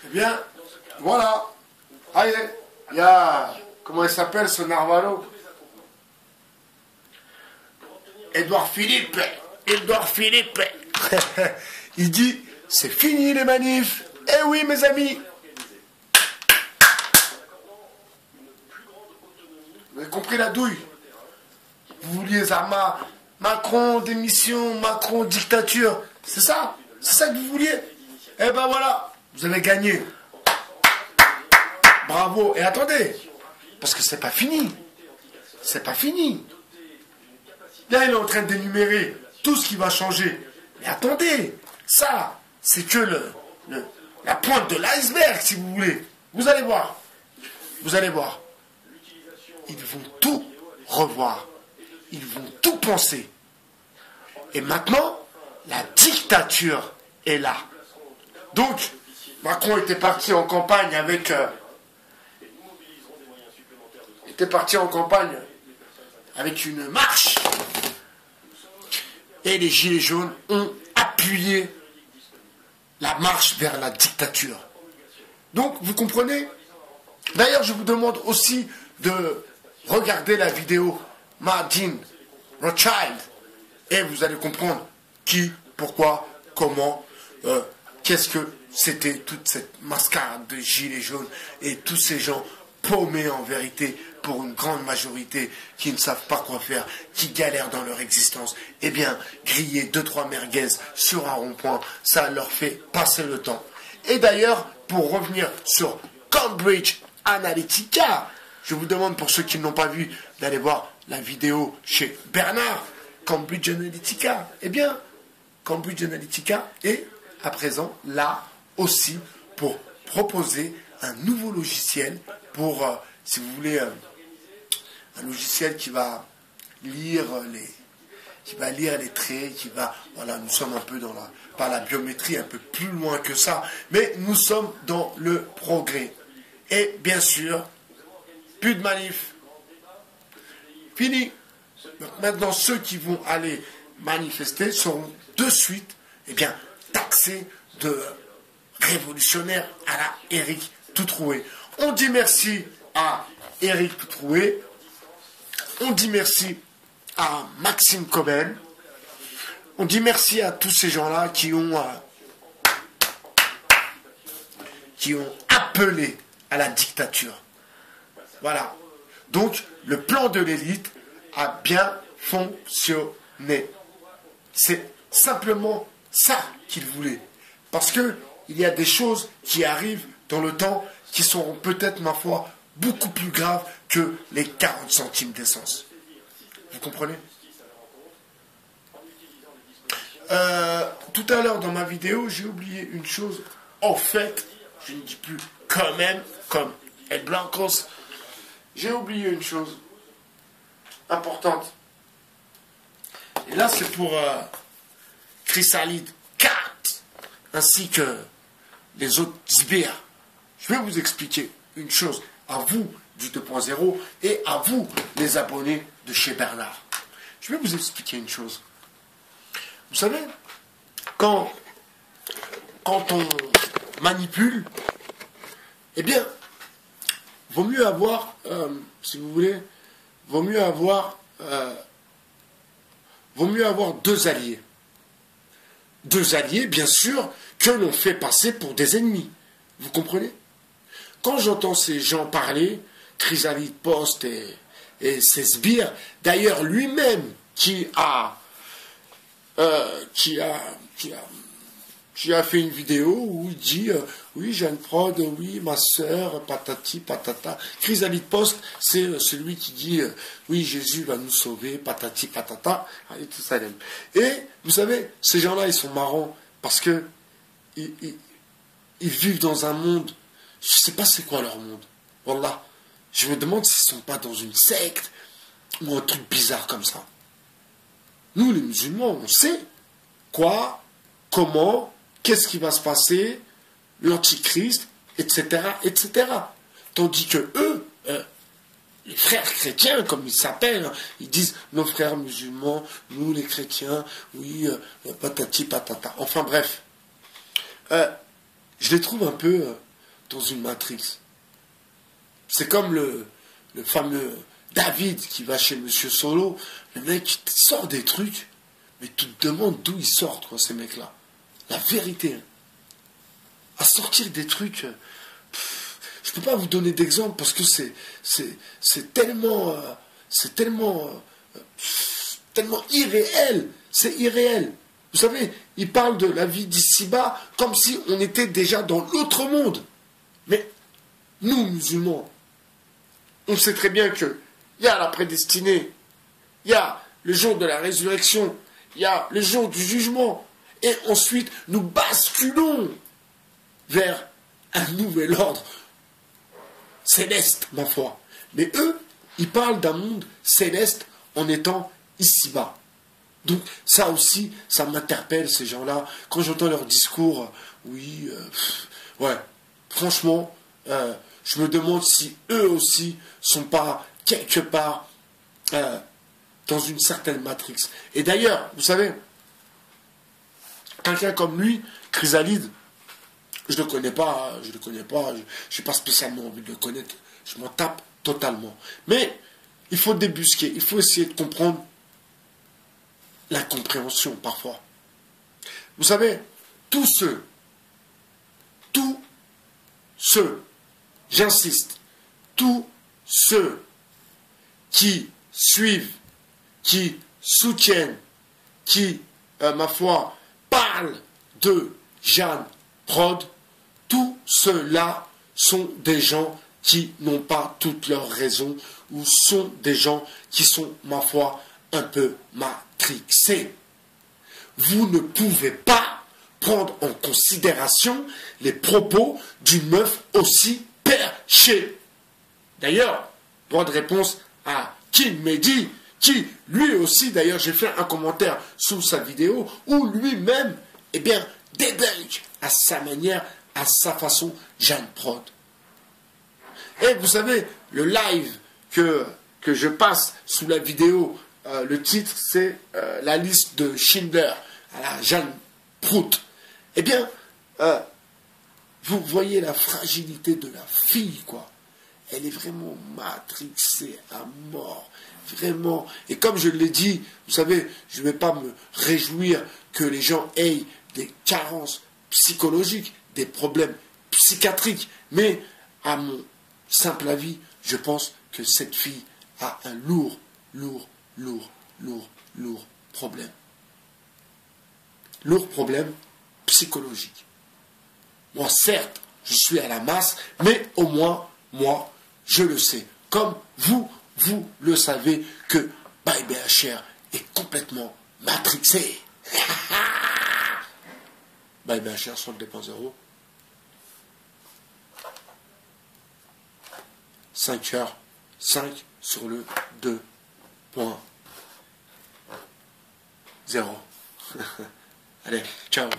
Eh bien, voilà. Allez, il y a, comment il s'appelle ce Narvalo? Édouard Philippe. Édouard Philippe. Il dit, c'est fini les manifs. Eh oui, mes amis. Vous avez compris la douille? Vous vouliez Zama, Macron démission, Macron dictature. C'est ça? C'est ça que vous vouliez? Eh ben voilà, vous avez gagné. Bravo. Et attendez, parce que c'est pas fini. C'est pas fini. Là, il est en train d'énumérer tout ce qui va changer. Mais attendez, ça, c'est que la pointe de l'iceberg, si vous voulez. Vous allez voir. Vous allez voir. Ils vont tout revoir. Ils vont tout penser. Et maintenant, la dictature est là. Donc, Macron était parti en campagne avec... une marche. Et les Gilets jaunes ont appuyé la marche vers la dictature. Donc, vous comprenez? D'ailleurs, je vous demande aussi de regarder la vidéo Martin Rothschild. Et vous allez comprendre qui, pourquoi, comment, qu'est-ce que c'était toute cette mascarade de Gilets jaunes et tous ces gens paumés en vérité pour une grande majorité qui ne savent pas quoi faire, qui galèrent dans leur existence. Eh bien, griller 2-3 merguez sur un rond-point, ça leur fait passer le temps. Et d'ailleurs, pour revenir sur Cambridge Analytica, je vous demande pour ceux qui ne l'ont pas vu d'aller voir la vidéo chez Bernard, Cambridge Analytica. Eh bien, Cambridge Analytica est à présent là aussi pour proposer un nouveau logiciel pour, si vous voulez, un logiciel qui va lire les traits, qui va, voilà, nous sommes un peu dans par la biométrie, un peu plus loin que ça, mais nous sommes dans le progrès. Et bien sûr, plus de manif. Fini. Donc maintenant, ceux qui vont aller manifester seront de suite, eh bien, taxés de révolutionnaires à la Éric Toutroué. On dit merci à Éric Toutroué. On dit merci à Maxime Coben. On dit merci à tous ces gens-là qui ont appelé à la dictature. Voilà. Donc, le plan de l'élite a bien fonctionné. C'est simplement ça qu'il voulait. Parce que il y a des choses qui arrivent dans le temps qui seront peut-être, ma foi, beaucoup plus graves que les 40 centimes d'essence. Vous comprenez? Tout à l'heure dans ma vidéo, j'ai oublié une chose. En fait, je ne dis plus quand même, comme El Blancos. J'ai oublié une chose importante. Et là, c'est pour Chrysalide 4, ainsi que les autres sbires. Je vais vous expliquer une chose, à vous du 2.0 et à vous, les abonnés de chez Bernard. Je vais vous expliquer une chose. Vous savez, quand on manipule, eh bien, vaut mieux avoir, si vous voulez, vaut mieux avoir deux alliés. Deux alliés, bien sûr, que l'on fait passer pour des ennemis. Vous comprenez? Quand j'entends ces gens parler, Chrysalide Post et ses sbires, d'ailleurs lui-même qui a fait une vidéo où il dit oui, Jeanne Prod, oui, ma sœur, patati, patata. Chrysalide Post, c'est celui qui dit oui, Jésus va nous sauver, patati, patata, allez, tout ça. Et vous savez, ces gens-là, ils sont marrants parce que ils vivent dans un monde, je ne sais pas c'est quoi leur monde. Wallah, je me demande s'ils ne sont pas dans une secte ou un truc bizarre comme ça. Nous, les musulmans, on sait quoi, comment, qu'est-ce qui va se passer, l'antichrist, etc., etc. Tandis que eux, les frères chrétiens, comme ils s'appellent, ils disent nos frères musulmans, nous les chrétiens, oui, patati patata. Enfin bref, je les trouve un peu dans une matrix. C'est comme le fameux David qui va chez Monsieur Solo. Le mec il sort des trucs, mais tu te demandes d'où ils sortent, quoi, ces mecs-là. La vérité. Hein. À sortir des trucs... je ne peux pas vous donner d'exemple parce que c'est tellement irréel. C'est irréel. Vous savez, il parle de la vie d'ici-bas comme si on était déjà dans l'autre monde. Mais nous, musulmans, on sait très bien qu'il y a la prédestinée, il y a le jour de la résurrection, il y a le jour du jugement. Et ensuite, nous basculons vers un nouvel ordre céleste, ma foi. Mais eux, ils parlent d'un monde céleste en étant ici-bas. Donc ça aussi, ça m'interpelle, ces gens-là. Quand j'entends leur discours, oui, ouais, franchement, je me demande si eux aussi sont pas quelque part dans une certaine matrix. Et d'ailleurs, vous savez, quelqu'un comme lui, Chrysalide, je ne le connais pas, je n'ai pas spécialement envie de le connaître, je m'en tape totalement. Mais il faut débusquer, il faut essayer de comprendre l'incompréhension parfois. Vous savez, tous ceux, j'insiste, tous ceux qui suivent, qui soutiennent, qui, ma foi, parlent de Jeanne Prod, tous ceux-là sont des gens qui n'ont pas toutes leurs raisons ou sont des gens qui sont, ma foi, un peu matrixés. Vous ne pouvez pas prendre en considération les propos d'une meuf aussi perchée. D'ailleurs, droit de réponse à Kim Mehdi, qui lui aussi, d'ailleurs, j'ai fait un commentaire sous sa vidéo où lui-même, eh bien, débunk à sa manière, à sa façon, Jeanne Prod. Et vous savez, le live que je passe sous la vidéo, le titre c'est la liste de Schindler à la Jeanne Prout. Eh bien, vous voyez la fragilité de la fille, quoi. Elle est vraiment matrixée à mort. Vraiment. Et comme je l'ai dit, vous savez, je ne vais pas me réjouir que les gens aient des carences psychologiques, des problèmes psychiatriques. Mais, à mon simple avis, je pense que cette fille a un lourd problème. Lourd problème psychologique. Moi, certes, je suis à la masse, mais au moins, moi, je le sais. Comme vous le savez que ByBHR est complètement matrixé. ByBHR sur le 2.0. 5h, 5 sur le 2.0. Allez, ciao.